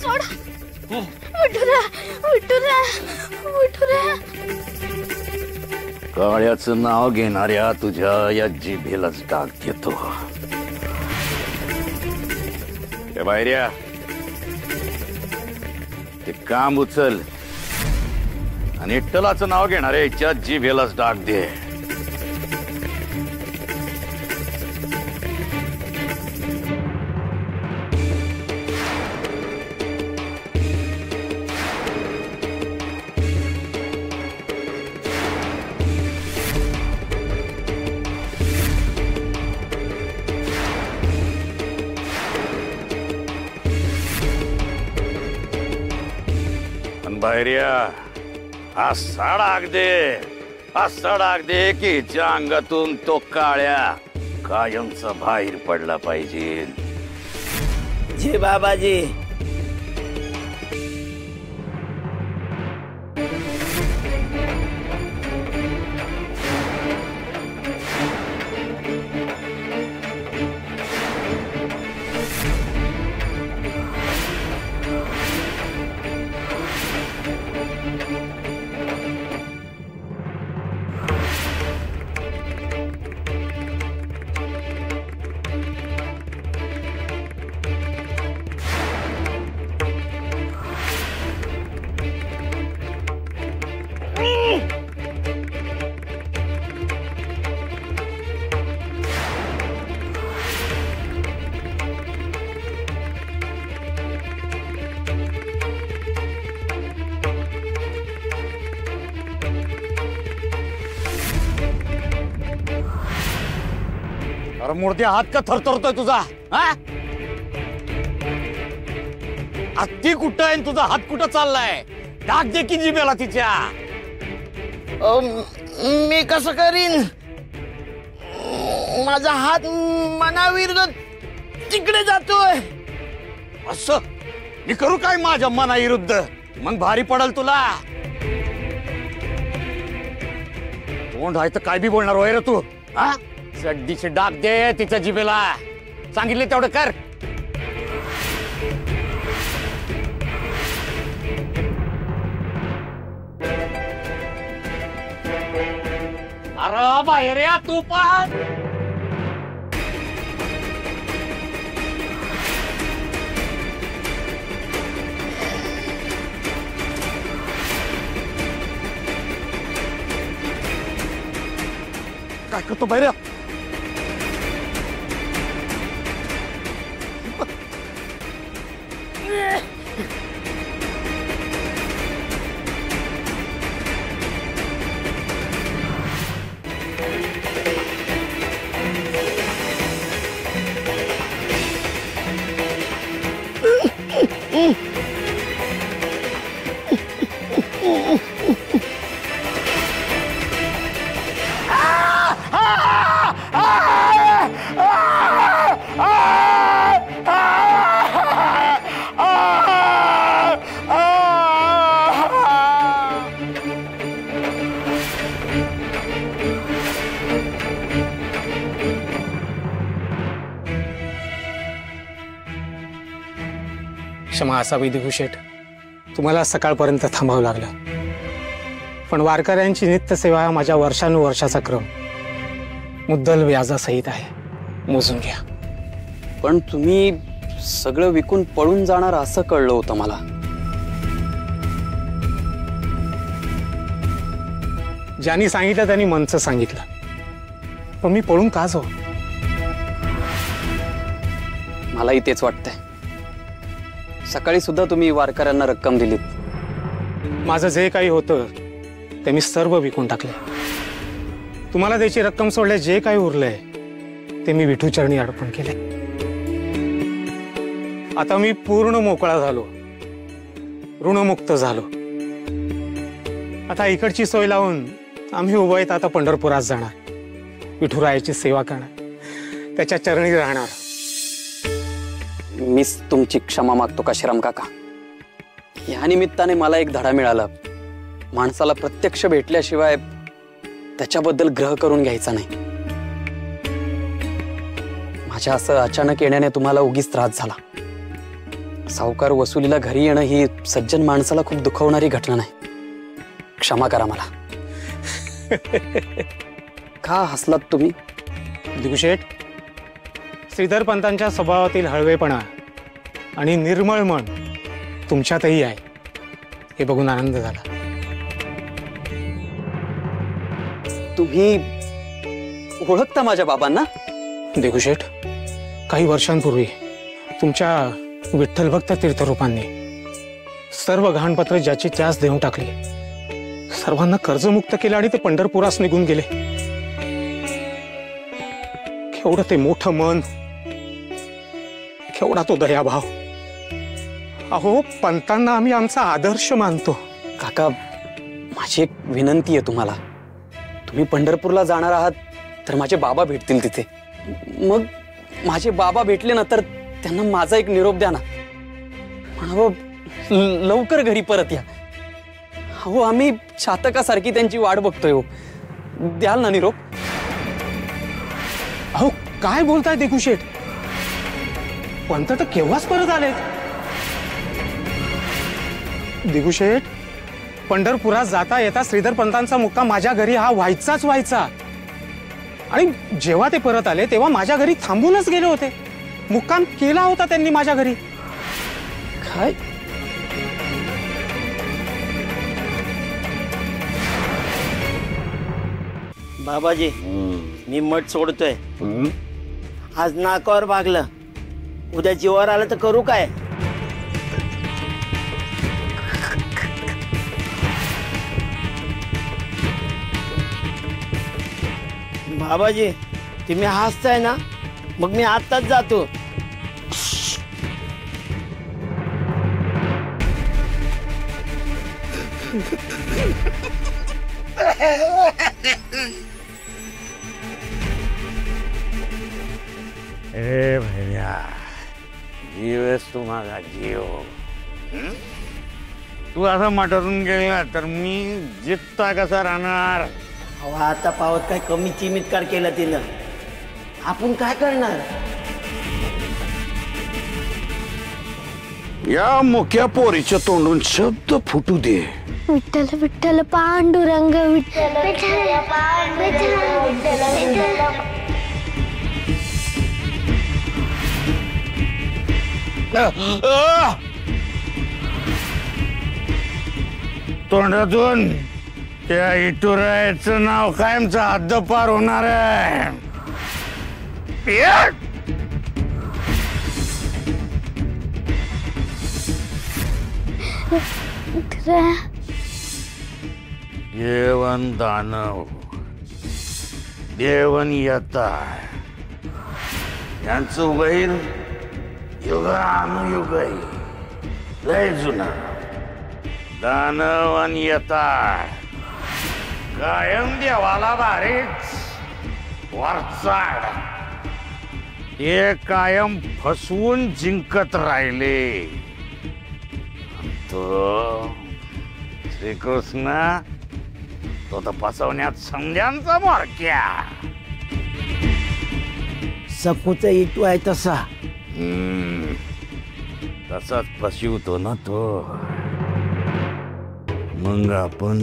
सोड विठुरा विठुरा विठुरा काळ्याचं नाव घेणाऱ्या तुझ्या या जिभेलाच डाग देतो. बाहेर्या ते काम उचल आणि इट्टलाचं नाव घेणाऱ्या याच्या जिभेलाच डाग दे. बाहेर्या असा डाग दे की हिच्या अंगातून तो काळ्या कायमचा बाहेर पडला पाहिजे. जी बाबाजी. अरे मूर्ती हात का थरथरतोय तुझा? हत्ती कुठं आहे तुझा हात कुठं चाललाय? डाग दे की जिभेला तिच्या. मी कसं करीन? माझा हात मनाविरुद्ध तिकडे जातोय. असं मी करू काय माझ्या मनाविरुद्ध? मग भारी पडल तुला. तोंड आहे तर काय बी बोलणार होय रे तू? हा चड्डीचे डाग दे तिच्या जिभेला. सांगितले तेवढं कर. अरे बाहेर या तू पण. काय करतो बाहेर? क्षमा असावी दिगुशेठ, तुम्हाला सकाळपर्यंत थांबावं लागलं. पण वारकऱ्यांची नित्यसेवा हा माझ्या वर्षानुवर्षाचा क्रम मुद्दल व्याजासहित आहे. मोजून घ्या. पण तुम्ही सगळं विकून पळून जाणार असं कळलं होतं मला. ज्यांनी सांगितलं त्यांनी मनचं सांगितलं. पण मी पळून का जाऊ? मलाही तेच वाटतंय. सकाळी सुद्धा तुम्ही वारकऱ्यांना रक्कम दिलीत. माझं जे काही होतं ते मी सर्व विकून टाकले. तुम्हाला त्याची रक्कम सोडले जे काही उरलंय ते मी विठूचरणी अर्पण केले. आता मी पूर्ण मोकळा झालो, ऋणमुक्त झालो. आता इकडची सोय लावून आम्ही उभयत आता पंढरपुरात जाणार, विठुरायाची सेवा करणार, त्याच्या चरणी राहणार. मीच तुमची क्षमा मागतो काशीराम काका. या निमित्ताने मला एक धडा मिळाला. माणसाला प्रत्यक्ष भेटल्याशिवाय त्याच्याबद्दल ग्रह करून घ्यायचा नाही. माझ्या असं अचानक येण्याने तुम्हाला उगीच त्रास झाला. सावकार वसुलीला घरी येणं ही सज्जन माणसाला खूप दुखवणारी घटना नाही. क्षमा करा मला. का हसलात तुम्ही? दिगुशेठ, श्रीधर पंतांच्या स्वभावातील हळवेपणा आणि निर्मळ मन तुमच्यातही आहे हे बघून आनंद झाला. तुम्ही ओळखता माझ्या बाबांना? दिगुशेठ, काही वर्षांपूर्वी तुमच्या विठ्ठल भक्त तीर्थरूपांनी सर्व गहाणपत्र ज्याची त्यास देऊन टाकली, सर्वांना कर्जमुक्त केलं आणि ते पंढरपुरास निघून गेले. केवढं ते मोठं मन, केवढा तो दयाभाव. अहो, पंतांना आम्ही आमचा आदर्श मानतो. काका, माझी एक विनंती आहे तुम्हाला. तुम्ही पंढरपूरला जाणार आहात तर माझे बाबा भेटतील तिथे. मग माझे बाबा भेटले ना तर त्यांना माझा एक निरोप द्या ना. म्हणावं, लवकर घरी परत या. हो, आम्ही चातकासारखी त्यांची वाट बघतोय. हो, द्याल ना निरोप? अहो, काय बोलताय दिगुशेठ? पंत तर केव्हाच परत आले. दिगुशेठ, पंढरपुरात जाता येता श्रीधर पंतांचा मुक्काम माझ्या घरी हा व्हायचाच व्हायचा. आणि जेव्हा ते परत आले तेव्हा माझ्या घरी थांबूनच गेले होते. मुक्काम केला होता त्यांनी माझ्या घरी. काय? बाबाजी, मी मठ सोडतोय. आज नाकावर भागलं, उद्या जीवावर आलं तर करू काय? बाबाजी, तुम्ही हसताय ना, मग मी आत्ताच जातो. ए भैया, जीवस तू माझा जीव. तू असं मटरून गेला तर मी जित्ता कसा राहणार? अहो, आता पावत काय कमी चिमितकार केलं तिनं, आपण काय करणार? या मोक्या पोरीच्या तोंडून शब्द फुटू दे. विठ्ठल विठ्ठल पांडुरंग विठ्ठल विठ्ठल तोंडातून त्या इटुरायचं नाव कायमचा हद्दपार होणार आहे. देवन दानव, देवन येता यांचं वैर युगानुयुग लय जुना. दानव आणि येता कायम देवाला भारीच वरचाड. ते कायम फसवून जिंकत राहिले. तो श्रीकृष्ण, तो तर फसवण्यात समध्यांचा मोरक्या. सकूचा इटू आहे तसा. तसाच फसवतो ना तो. मग आपण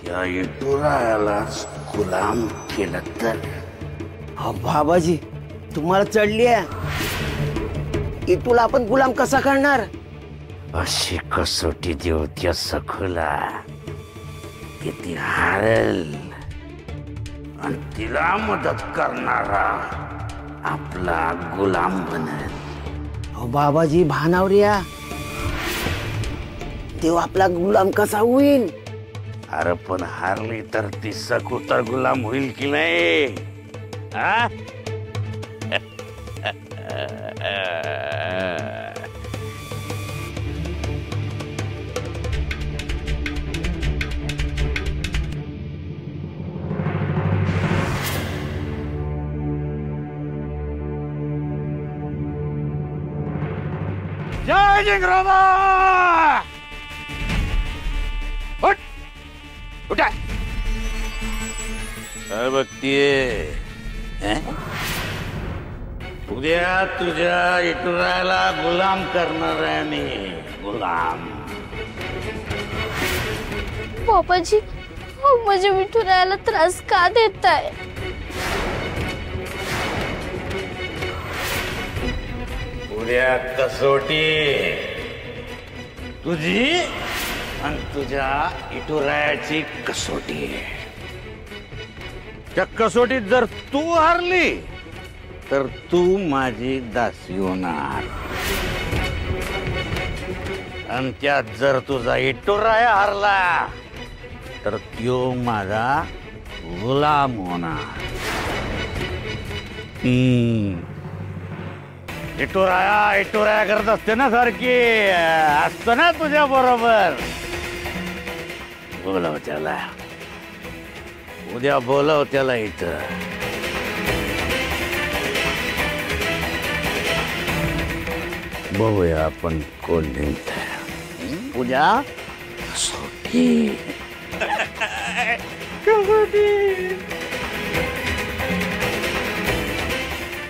या इटुरायालाच गुलाम केलं तर? अहो बाबाजी, तुम्हाला चढली आहे. इटूला आपण गुलाम कसा करणार? अशी कसोटी देऊ त्या सखूला किती हारेल आणि तिला मदत करणारा आपला गुलाम बनेल. अहो बाबाजी, भानावरिया, देव आपला गुलाम कसा होईल? अरे पण हारली तर ती सखू तर गुलाम होईल की नाही? हा? जय जिंगराबा! उठ! उठा! काय बघतीये? उद्या तुझ्या इटुरायला गुलाम करणार आहे मी, गुलाम. बाबाजी माझ्या विठुरायाला त्रास का देताय? उद्या कसोटी तुझी आणि तुझ्या इटुरायाची कसोटी. त्या कसोटीत जर तू हारली तर तू माझी दासी होणार, आणि त्यात जर तुझा इटुराया हारला तर त्यो माझा गुलाम होणार. इटुराया करत असते ना सारखी, असतो ना तुझ्या बरोबर. बोलव त्याला, उद्या बोलव त्याला इथं. बघूया आपण कोण नेमत उद्या. कसोटी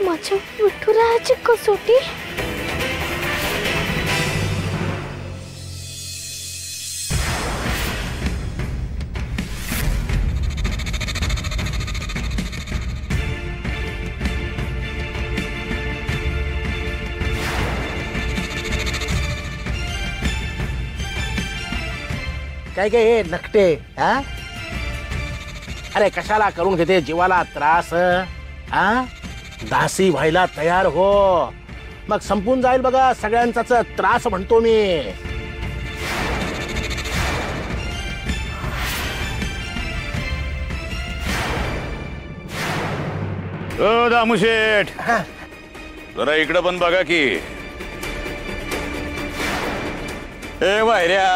माझ्या विठुरायाची कसोटी. काय काय हे नकटे, हा? अरे कशाला करून घेते जीवाला त्रास, हा? दासी व्हायला तयार हो, मग संपून जाईल बघा सगळ्यांचाच त्रास म्हणतो मी. ओ दामुशेठ, जरा इकडं पण बघा की. ए वायऱ्या,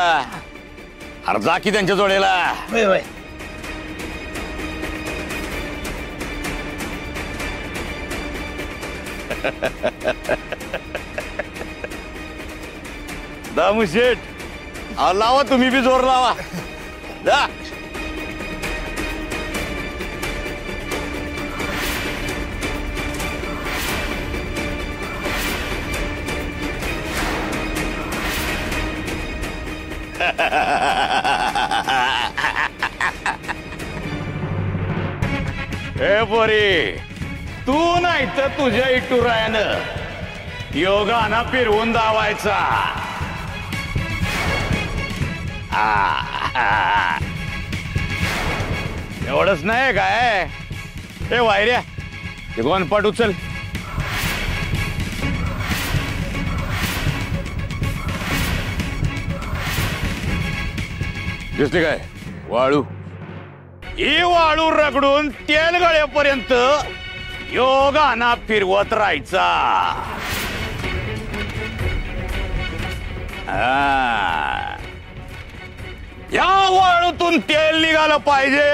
अरे जा की त्यांच्या जोडेला. होय होय. दामुशेठ, लावा तुम्ही बी जोर लावा. जा. ए पोरी, तू नाही तर तुझ्या इटुरायानं योगाना फिरवून दावायचा. एवढंच नाही काय? ए वायऱ्या, ते गोनपाट उचल. दिसते काय वाळू? ही वाळू रगडून तेल गळेपर्यंत योगाना फिरवत राहायचा. या वाळूतून तेल निघालं पाहिजे,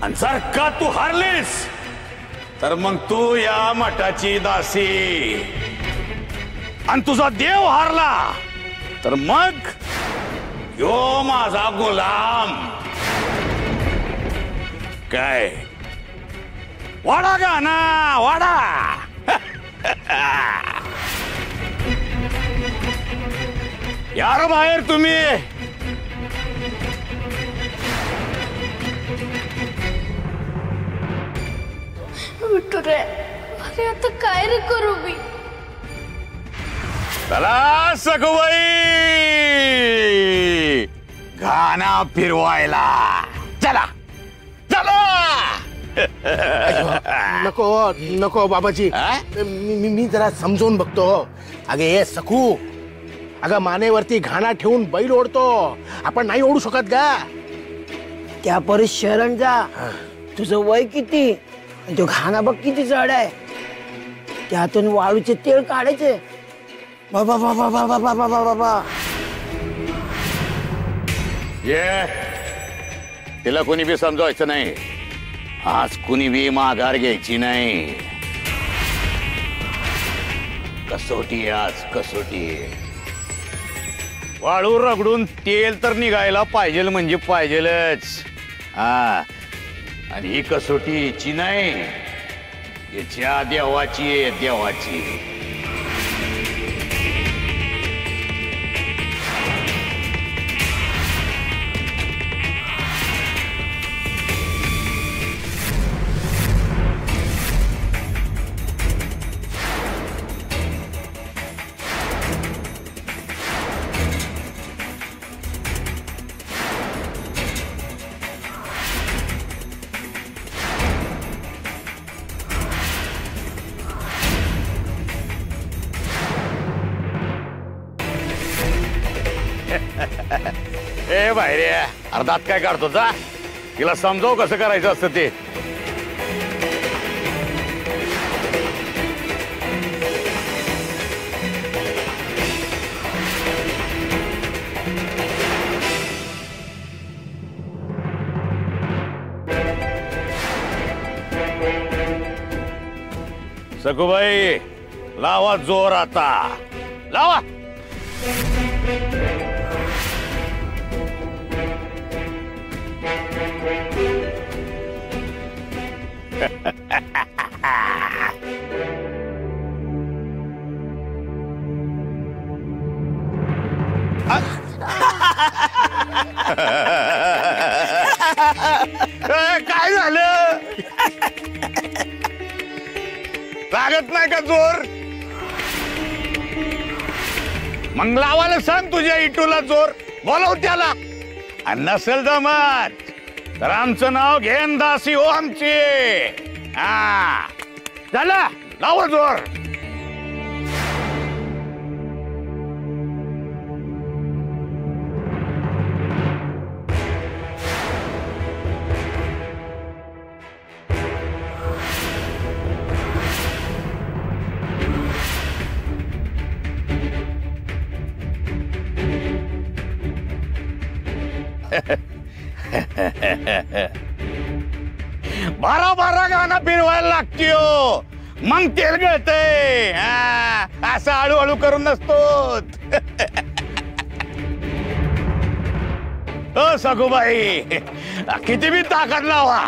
आणि जर का तू हारलीस तर मग तू या मठाची दासी, आणि तुझा देव हारला तर मग यो माझा गुलाम. काय वाडा गाना वाडा. यार बाहेर तुम्ही. विठुराया, अरे आता काय रे करू मी? चला सगुबाई, गाना फिरवायला चला चला. नको नको बाबाजी, मी जरा समजून बघतो. अगे हे सखू, अगं मानेवरती घाणा ठेवून बैल ओढतो, आपण नाही ओढू शकत का? त्या परत शरण जा. तुझं वय किती, तो घाणा बघ किती जड आहे. त्यातून वाळूचे तेल काढायचे. बाबा बाबा बाबा बाबा बाबा. ये तिला कोणी बी समजायचं नाही. आज कुणी बी माघार घ्यायची नाही. कसोटी आज कसोटी. वाळू रगडून तेल तर निघायला पाहिजे म्हणजे पाहिजेलच. हा, आणि ही कसोटी हिची नाही, याच्या देवाची आहे, देवाची. ए बाहेर अर्धात काय काढतो जा, तिला समजाव कसं करायचं असतं ते. सखूबाई लावा जोर आता, लावा. काय झालं? लागत नाही का जोर? मग लावायला सांग तुझ्या इटूला जोर, बोलव त्याला. आणि नसेल जमत तर आमचं नाव घेन दासी हो आमची. हा झालं, लावा जोर. बारा बारा गाणं फिरवायला लागतो, मग तेल गळतंय. असं हळूहळू करून नसतो. ओ सखूबाई, किती बी ताकद लावा,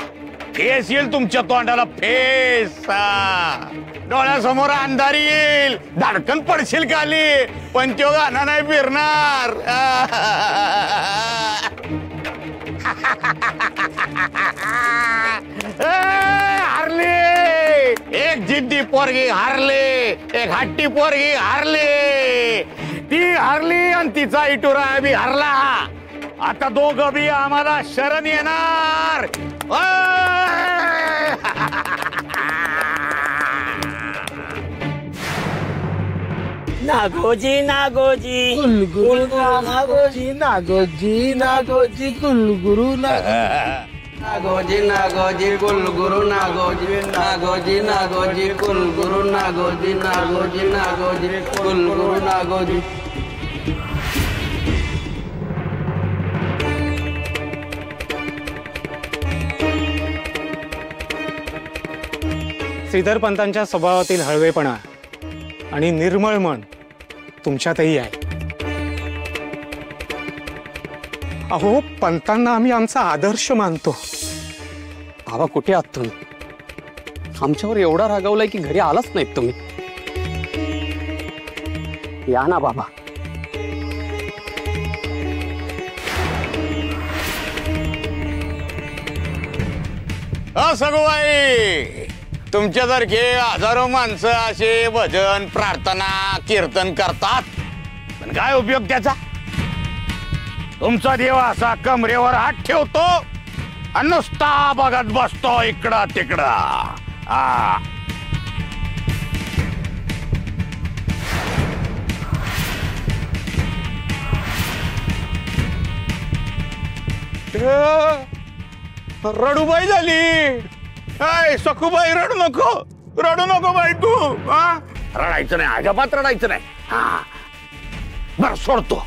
फेस येईल तुमच्या तोंडाला, फेस. डोळ्यासमोर अंधारी येईल, धडकन पडशील खाली, पण तो गाणं नाही फिरणार. हारली एक जिद्दी पोरगी, हारली एक हट्टी पोरगी, हारली. ती हारली आणि तिचा इटुरा बी हारला. आता दोघं बी आम्हाला शरण येणार. नागोजी नागोजी कुलगुरु नागोजी नागोजी नागोजी कुलगुरु नागोजी नागोजी कुलगुरु नागोजी नागोजी नागोजी कुलगुरु नागोजी नागोजी नागोजी कुलगुरु नागोजी. श्रीधर पंतांच्या स्वभावातील हळवेपणा आणि निर्मळ मन तुमच्यातही आहे. अहो, पंतांना आम्ही आमचा आदर्श मानतो. बाबा कुठे आहात तुम्ही? आमच्यावर एवढा रागावलाय की घरी आलाच नाहीत तुम्ही. या ना बाबा. सगुबाई, तुमच्यासारखे हजारो माणसं असे भजन प्रार्थना कीर्तन करतात, पण काय उपयोग त्याचा? तुमचा देव असा कमरेवर हात ठेवतो आणि नुसता बघत बसतो इकडं तिकडं. रडूबाई झाली. सखूबाई रडू नको बाई तू. रडायचं नाही, अजिबात रडायचं नाही. बर सोडतो,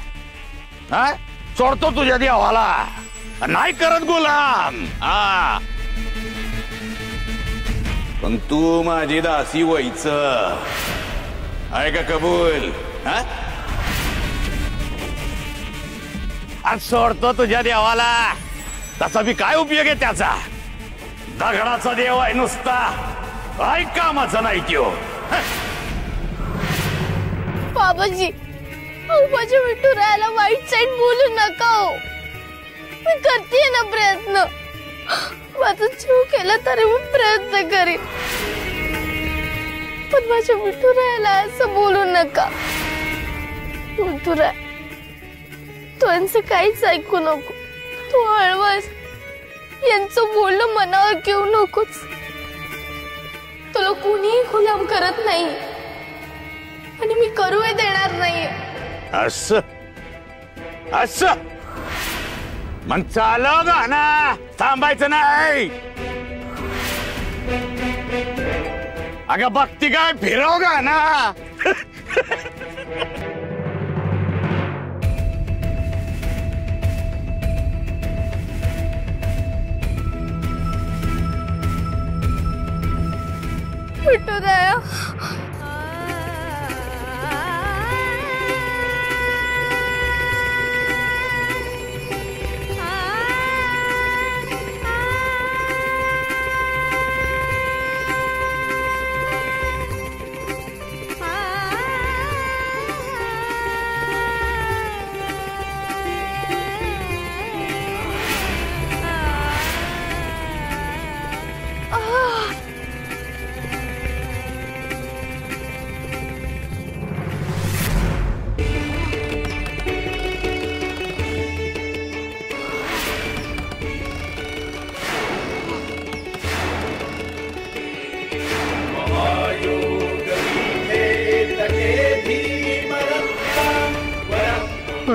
सोडतो तुझ्या देवाला, नाही करत गुलाम. पण तू माझी दासी व्हायचं आहे का कबूल? आज सोडतो तुझ्या देवाला, तसा बी काय उपयोग आहे त्याचा? दगडाचा देव आहे नुसता, काय कामाचा नाही त्यो. बाबाजी, माझ्या विठुरायाला वाईट साईड बोलू नका हो. मी करते ना प्रयत्न. माझं जीव केला तरी मी प्रयत्न करीन, पण माझ्या विठुरायाला असं बोलू नका. विठुराय, तू यांचं काहीच ऐकू नको. तू हळवस यांचं बोलणं मनावर घेऊ नकोस. तुला कोणीही गुलाम करत नाही आणि मी करूही देणार नाहीये. असं असं मग चालव गाणं, थांबायचं नाही. अगं बघती काय, फिरव गाणं. विठुराया,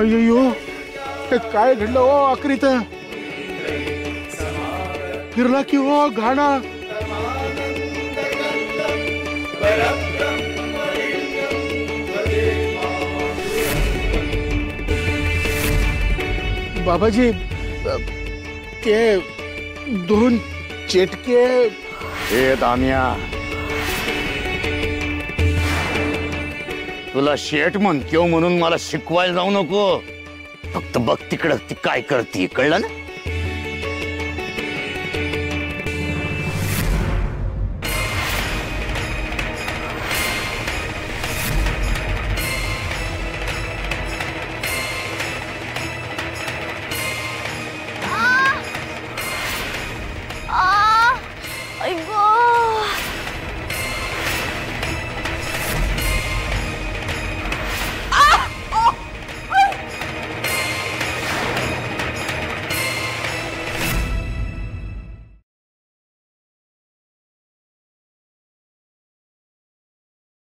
अय्यो, हे काय घडलं हो आखरीत? फिरला की हो घाणा. बाबाजी, ते 2 चेटके. हे दाम्या, तुला शेठ म्हणतो म्हणून मला शिकवायला जाऊ नको. फक्त बघ तिकडं ती काय करते, कळलं ना?